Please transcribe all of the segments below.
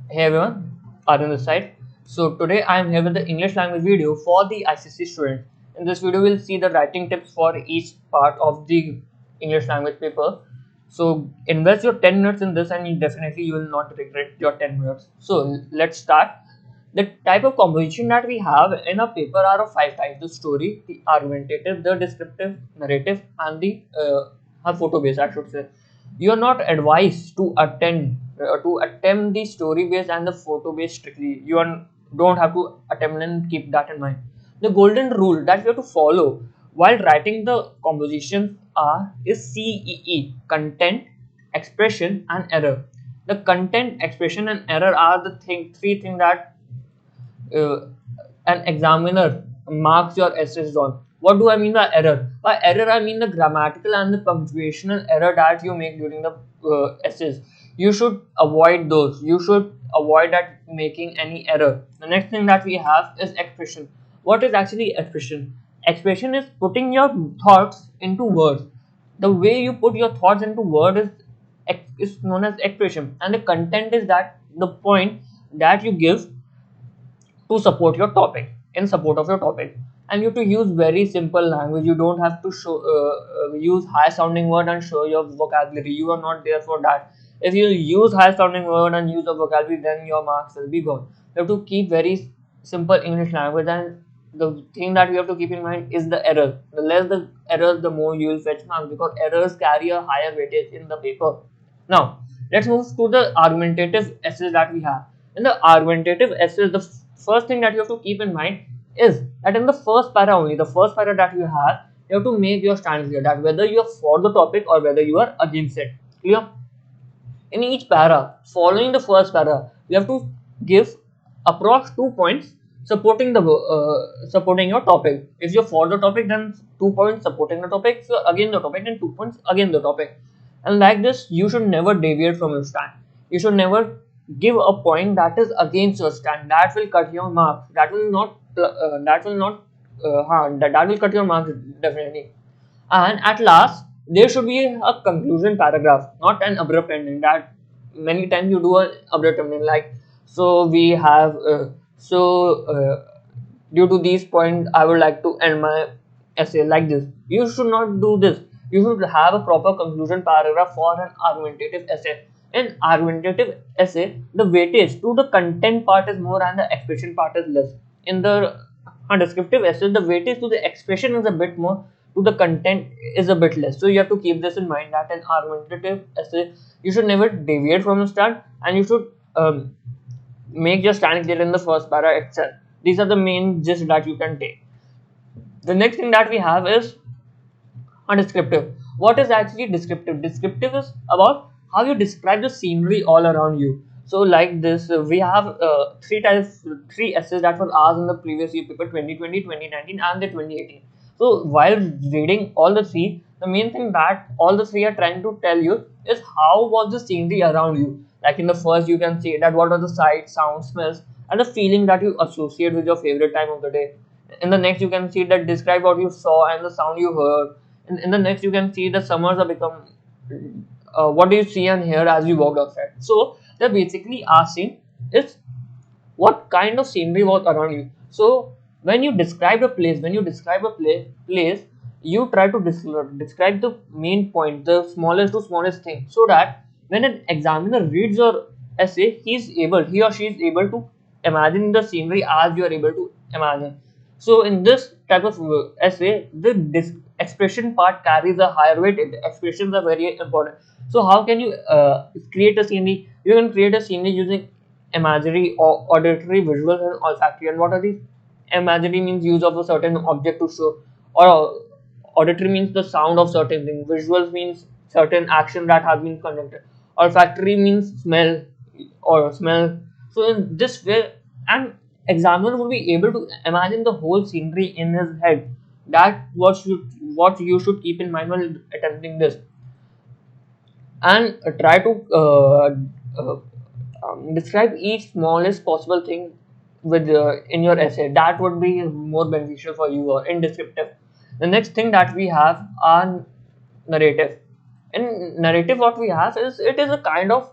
Hey everyone, Arun this side. So today I am here with the English language video for the ICSE student. In this video we'll see the writing tips for each part of the English language paper. So invest your 10 minutes in this and you will not regret your 10 minutes. So let's start. The type of composition that we have in a paper are of 5 types: the story, the argumentative, the descriptive, narrative, and the photo based, I should say. You are not advised to attempt the story based and the photo based strictly. Don't have to attempt, and keep that in mind. The golden rule that you have to follow while writing the composition is CEE: content, expression, and error. The content, expression, and error are the three things that uh, an examiner marks your essays on. What do I mean by error? By error, I mean the grammatical and the punctuational error that you make during the essays. You should avoid those. You should avoid that making any error. The next thing that we have is expression. What is actually expression? Expression is putting your thoughts into words. The way you put your thoughts into word is known as expression, and the content is that the point that you give to support your topic, in support of your topic. And you have to use very simple language. You don't have to use high sounding word and show your vocabulary. You are not there for that. If you use high sounding word and use a vocabulary, then your marks will be gone. You have to keep very simple English language, and the thing that you have to keep in mind is the error. The less the errors, the more you will fetch marks, because errors carry a higher weightage in the paper. Now, let's move to the argumentative essays that we have. In the argumentative essays, the first thing that you have to keep in mind is that in the first para only, the first para that you have to make your stand clear, that whether you are for the topic or whether you are against it. Clear? In each para, following the first para, you have to give approx 2 points supporting the supporting your topic. If you're for the topic, then 2 points supporting the topic. If you're against the topic, then 2 points against the topic. And like this, you should never deviate from your stand. You should never give a point that is against your stand. That will cut your marks. That will cut your marks definitely. And at last, there should be a conclusion paragraph, not an abrupt ending. That many times you do an abrupt ending, like, so we have due to these points, I would like to end my essay like this. You should not do this. You should have a proper conclusion paragraph for an argumentative essay. In argumentative essay, the weightage to the content part is more and the expression part is less. In the descriptive essay, the weightage to the expression is a bit more, to the content is a bit less. So you have to keep this in mind, that in argumentative essay, you should never deviate from the stand, and you should make your stand clear in the first para itself. These are the main gist that you can take. The next thing that we have is a descriptive. What is actually descriptive? Descriptive is about how you describe the scenery all around you. So like this, we have three essays that were asked in the previous year paper 2020, 2019, and the 2018. So while reading all the three, the main thing that all the three are trying to tell you is how was the scenery around you. Like in the first, you can see that what are the sights, sounds, smells, and the feeling that you associate with your favorite time of the day. In the next, you can see that describe what you saw and the sound you heard. In the next, you can see the summers are become what do you see and hear as you walk outside. So they're basically asking is what kind of scenery was around you. So when you describe a place, place, you try to describe the main point, the smallest to smallest thing, so that when an examiner reads your essay, he or she is able to imagine the scenery as you are able to imagine. So in this type of essay, the expression part carries a higher weight. The expressions are very important. So how can you create a scenery? You can create a scenery using imagery, or auditory, visual, and olfactory. And what are these? Imagery means use of a certain object to show, or auditory means the sound of certain thing. Visuals means certain action that has been conducted. Olfactory means smell or smell. So in this way, an examiner will be able to imagine the whole scenery in his head. That what you should keep in mind while attempting this, and try to describe each smallest possible thing with in your essay. That would be more beneficial for you, or in descriptive. The next thing that we have are narrative. In narrative, what we have is, it is a kind of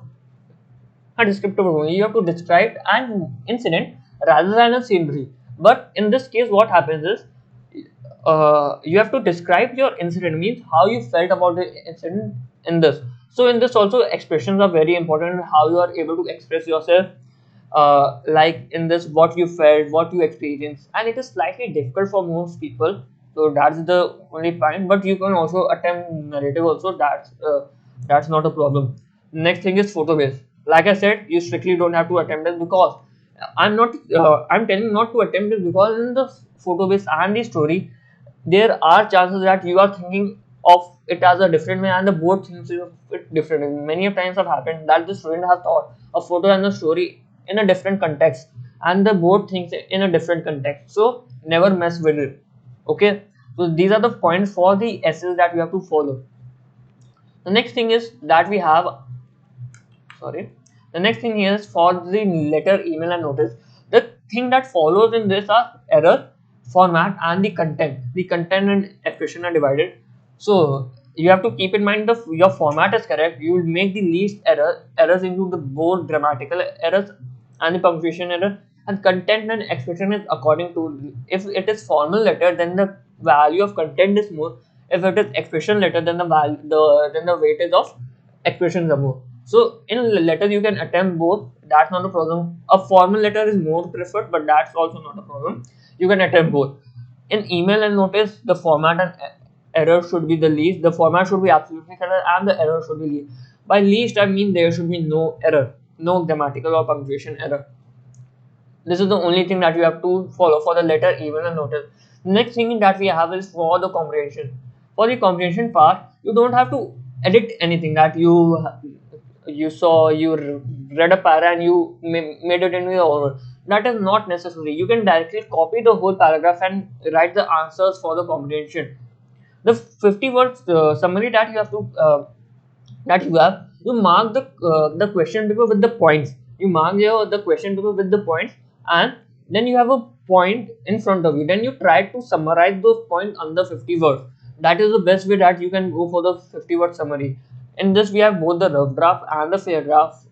a descriptive only. You have to describe an incident rather than a scenery. But in this case, what happens is you have to describe your incident, means how you felt about the incident in this. So in this also expressions are very important, how you are able to express yourself, like in this what you felt, what you experienced, and it is slightly difficult for most people, so that's the only point. But you can also attempt narrative also, that's not a problem. Next thing is photo based. Like I said, you strictly don't have to attempt it, because I'm telling not to attempt it because in the photo based and the story, there are chances that you are thinking of it as a different way and the board thinks of it differently. Many of times have happened that the student has thought a photo and the story in a different context, and the board thinks in a different context. So never mess with it. Okay. So these are the points for the essays that we have to follow. The next thing is that we have, sorry, the next thing is for the letter, email and notice. The thing that follows in this are error, format and the content and expression are divided. So you have to keep in mind your format is correct. You will make the least errors include the both grammatical errors and the punctuation error, and content and expression is according to, if it is formal letter then the value of content is more, if it is expression letter then the value then the weightage of expressions are more. So in letters you can attempt both, that's not a problem. A formal letter is more preferred, but that's also not a problem. You can attempt both. In email and notice, the format and error should be the least. The format should be absolutely correct and the error should be least. By least I mean there should be no error, no grammatical or punctuation error. This is the only thing that you have to follow for the letter, email and notice. Next thing that we have is for the comprehension. For the comprehension part, you don't have to edit anything that you saw, you read a para and you made it into your own. That is not necessary. You can directly copy the whole paragraph and write the answers for the comprehension. The 50 words summary that you have to you mark the question paper with the points. You mark the question paper with the points, and then you have a point in front of you. Then you try to summarize those points under 50 words. That is the best way that you can go for the 50-word summary. In this, we have both the rough draft and the fair draft.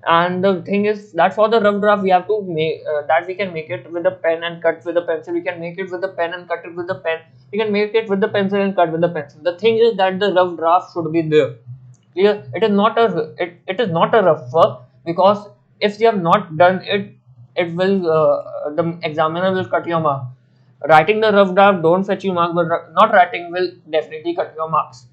And the thing is that for the rough draft, we have to make that we can make it with the pen and cut with the pencil. We can make it with the pen and cut it with the pen. We can make it with the pencil and cut with the pencil. The thing is that the rough draft should be there. Clear? It is not a rough work, because if you have not done it, it will the examiner will cut your mark. Writing the rough draft don't fetch you mark, but not writing will definitely cut your marks.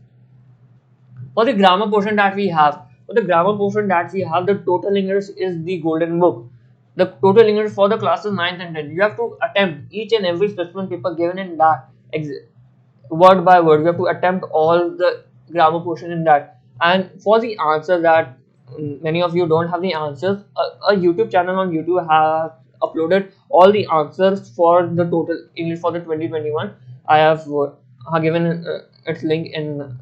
For the grammar portion that we have, the total English is the golden book. The total English for the classes 9th and 10th. You have to attempt each and every specimen paper given in that, word by word. You have to attempt all the grammar portion in that. And for the answer that many of you don't have the answers, a YouTube channel on YouTube has uploaded all the answers for the total English for the 2021. I have given its link in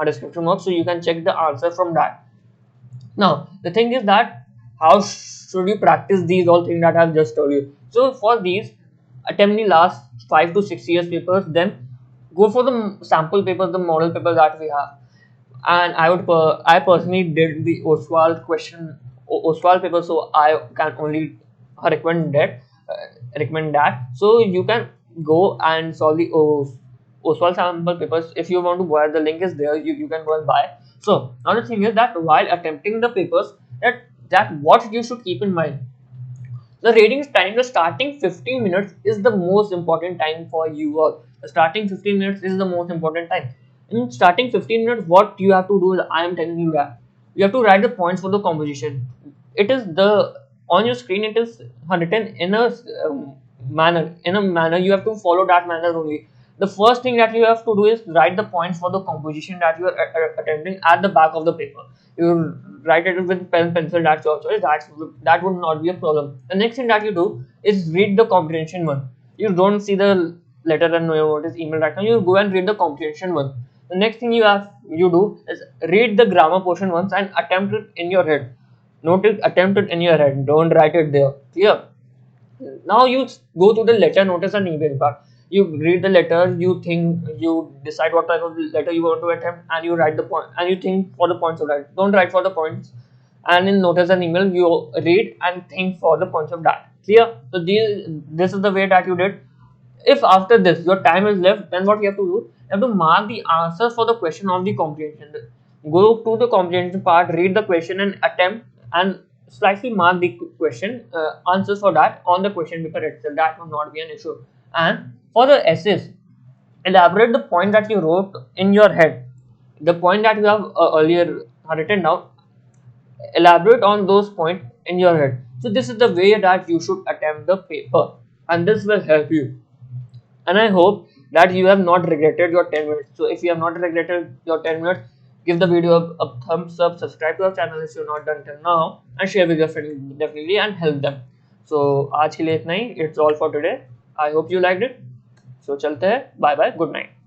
description box, so you can check the answer from that. Now the thing is that how should you practice these all things that I have just told you. So for these, attempt the last 5 to 6 years papers, then go for the sample papers, the model papers that we have. And I personally did the Oswald paper, so I can only recommend that. So you can go and solve the Oswald sample papers. If you want to buy, the link is there. You can go and buy. So another thing is that while attempting the papers, that what you should keep in mind. The reading time, the starting 15 minutes is the most important time for you all. The starting 15 minutes is the most important time. In starting 15 minutes, what you have to do is, I am telling you that you have to write the points for the composition. It is on your screen, it is written in a manner. You have to follow that manner only. The first thing that you have to do is write the points for the composition that you are attempting at the back of the paper. You write it with pen, pencil, that would not be a problem. The next thing that you do is read the comprehension one. You don't see the letter and notice email right now. You go and read the comprehension one. The next thing you do is read the grammar portion once and attempt it in your head. Note it, attempt it in your head. Don't write it there. Clear? Now you go to the letter, notice and email part. You read the letter, you decide what type of letter you want to attempt, and you write the point, and you think for the points of that. Don't write for the points, and in notice and email you read and think for the points of that. Clear? So this is the way that you did. If after this your time is left, then what you have to do, you have to mark the answers for the question of the comprehension. Go to the comprehension part, read the question and attempt, and slightly mark the question answers for that on the question paper itself. That will not be an issue. And for the essays, elaborate the point that you wrote in your head, the point that you have earlier written down. Elaborate on those points in your head. So this is the way that you should attempt the paper, and this will help you. And I hope that you have not regretted your 10 minutes. So if you have not regretted your 10 minutes, give the video a thumbs up, subscribe to our channel if you're not done till now, and share with your friends definitely and help them. So आज के लिए इतना ही. It's all for today. I hope you liked it. So चलते हैं. Bye bye. Good night.